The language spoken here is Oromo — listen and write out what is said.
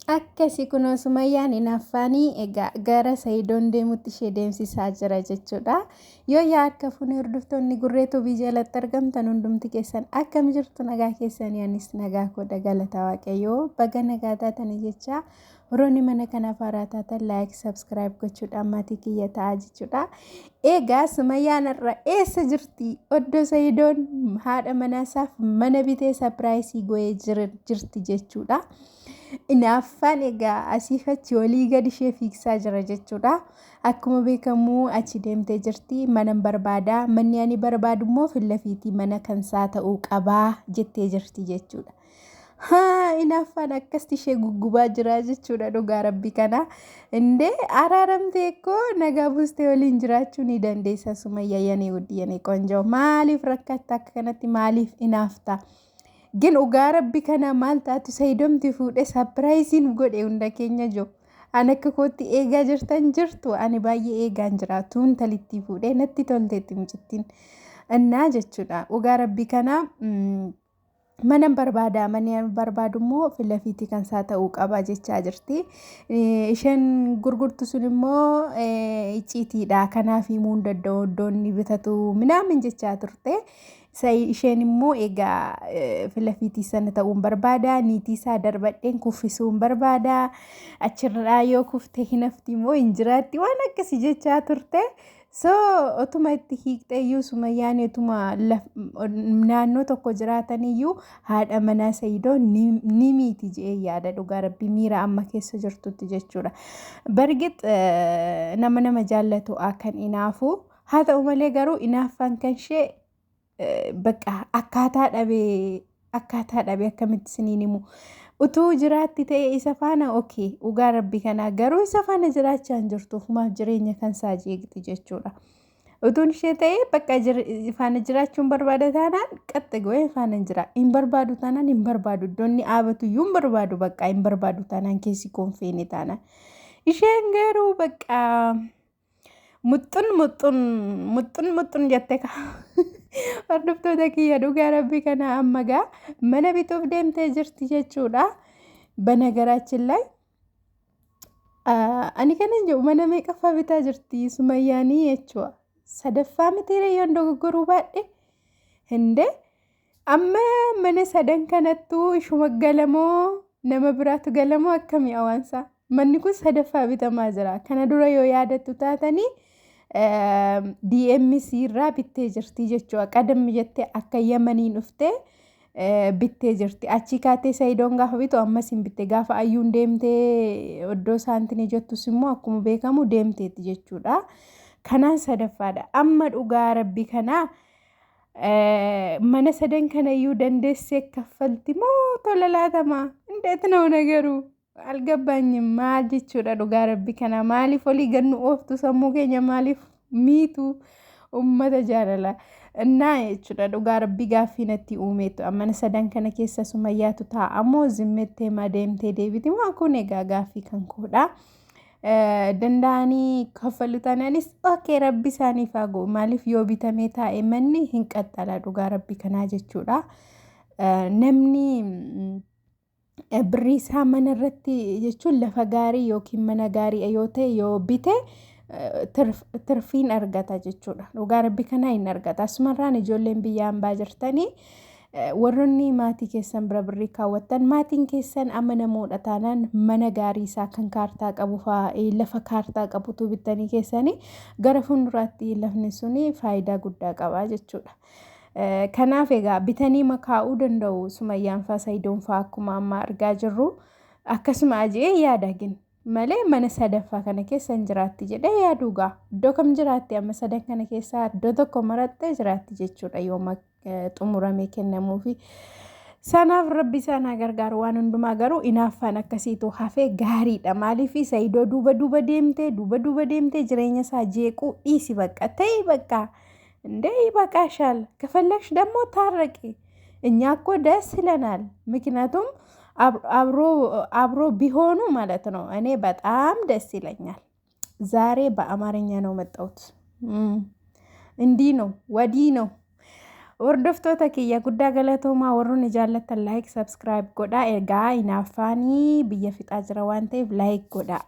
akkasi kunoo Sumayyaan inaaffaanii egaa gara Sayidoon deemutti ishee deemsisaa jira jechuudha. Yoo akka fuunee hordoftoonni gurreetuu biyya jalatti argamtan hundumti keessan akkam jirtu nagaa keessanii anis nagaa koodha galata waaqayyoo baga nagaa taatanii jecha horoonni mana kanaaf haaraa taatan like subscribe gochuudhaan maatii kiyya ta'aa jechuudha. Egaa Sumayyaan irra eessa jirti? Oddoo Sayidoon haadha manaasaaf mana bitee sapiraayisii go'ee jirti jechuudha. Inaaffaan egaa asiif achi olii gadi ishee fiigsaa jira jechuudha. Akkuma beekamu achi deemtee jirti mana barbaadaa manni ani barbaadu immoo fillafiitii mana kansaa ta'uu qabaa jettee jirti jechuudha. Inaaffaan akkasti ishee guggubaa jira jechuudha dhugaa rabbi kana. Indee araaramtee koo nagaa buustee waliin jiraachuu ni dandeessa Sumayyaa yanee guddiyanii qonjoo maaliif rakkatta akka kanatti maaliif inaafta? Gin dhugaa rabbi kana maal taatu Sayidoomti fuudhee sapiraayisiin godhe hunda keenya jiru. Ani akka kootti eegaa jirtan jirtu ani baay'ee eegaan jira tuun talitti fuudhee natti tolteetti mucittiin innaa jechuudha. Dhugaa rabbi kana mana barbaadaa manni barbaadu immoo fillafiitii kan isaa ta'uu qaba jechaa jirti. Isheen gurgurtu sun immoo icciitiidha kanaaf himuu hin danda'u iddoonni bitatu minaamin jechaa turte. Isheen immoo egaa fillafiitii sana ta'uun barbaada niitii isaa darbadheen kuffisuun barbaada achirraa yoo kuftee hin hafti immoo hin jiraatti waan akkasii jechaa turte. So otuma itti hiiqxeeyyuu Sumayyaan otuma naannoo tokko jiraataniyyuu haadha manaa Sayidoo ni miiti jedhee yaada dhugaa rabbi miira amma keessa jirtutti jechuudha. Bargit nama jaallatu akkan inaafu haa ta'u malee garuu inaaffaan kan ishee bakka akkaataa dhabee akkamitti isiniin himu utuu jiraatti ta'e isa faana okay dhugaa rabbi kana garuu isa faana jiraachaa hin jirtuuf maaf jireenya kansaa jeeqxi jechuudha. Utuun ishee ta'e bakka faana jiraachuun barbaada taanaan qaxxe go'ee faana jira hin barbaadu taanaan hin barbaadu iddoonni dhaabatuyyuu hin barbaadu bakka hin barbaadu taanaan keessi koonfeene taanaan isheen garuu bakka muxxun jette ka hordoftoota kiyya dhugaa rabbi kana amma gaa mana bituuf deemtee jirti jechuudha. Banagaraachin ላይ ani kanan jedhu mana meeqaffaa bitaa jirti Sumayyaanii jechuudha. Sadaffaa mitiiree yoo dogoggoruu baadhe hinde amma mana sadan kanattuu ishuma galamoo nama biraatu galamoo akkamii awaansa manni kun sadaffaa bitamaa jira. Kana dura yoo yaadattu taatanii DMC irraa bittee jirti jechuudha. Qadam jettee akka Yamaniin dhuftee bittee jirti. Achi kaatee Sayidoon gaafa bitu ammas hin bitte gaafa ayyuun deemtee oddoo saantinii jettus immoo akkuma beekamu deemteetti jechuudha. Kanaan sadaffaadha. Amma dhugaa rabbi kana mana sadan kanayyuu dandeessee kaffalti moo tola laatamaa? Indeet na'u nagaru algabbaanyim maal jechuudha dhugaa rabbi kana maaliif olii gannu ooftu sammuu keenya maaliif miitu ummata jaalala innaa jechuudha dhugaa rabbi gaaffii natti uumeetu mana sadan kana keessa Sumayyaatu ta'a ammoo zimmettee madeemtee deebiti waan kun egaa gaaffii kan koodha. Danda'anii kaffalu taanaanis okay rabbi isaaniif haa ga'u maaliif yoo bitamee taa'e manni hin qaxxala dhugaa rabbi kanaa jechuudha. Namni birrii isaa mana irratti jechuun lafa gaarii yookiin mana gaarii yoo ta'e yoo bite tirfiin argata jechuudha. Dhugaa rabbi kanaa hin argata. Asumarraan ijoolleen biyya hambaa jirtanii warroonni maatii keessan bira birrii kaawwattan maatiin keessan amanamoodha taanaan mana gaarii isaa kan kaartaa qabu lafa kaartaa qabutu bittanii keessanii gara fuulduraatti lafni suni faayidaa guddaa qaba jechuudha. Kanaaf egaa bitanii makaa'uu danda'u Sumayyaan faa Sayidoon faa akkuma amma argaa jirru akkasuma ajee yaadagin malee mana sadaffaa kana keessa hin jiraatti jedhee yaaduugaa iddoo kam jiraatti amma sadan kana keessaa iddoo tokko marattee jiraatti jechuudha yooma xumuramee kennamuufi sanaaf rabbi isaan gargaaru waan hundumaa garuu inaaffaan akkasiitu hafee gaariidha maaliif Sayidoo duuba deemtee jireenya isaa jeequu dhiisi bakka ta'e bakka እንዴ ይበቃሻል ከፈለግሽ ደግሞ ታረቂ እኛ እኮ ደስ ይለናል ምክንያቱም አብሮ ቢሆኑ ማለት ነው እኔ በጣም ደስ ይለኛል ዛሬ በአማርኛ ነው መጣሁት እንዲህ ነው ወዲህ ነው Hordoftoota kiyya guddaa galatoomaa warroonni jaallattan like subscribe godhaa. Egaa hinaafaanii biyya fixaa jira waan ta'eef like godhaa.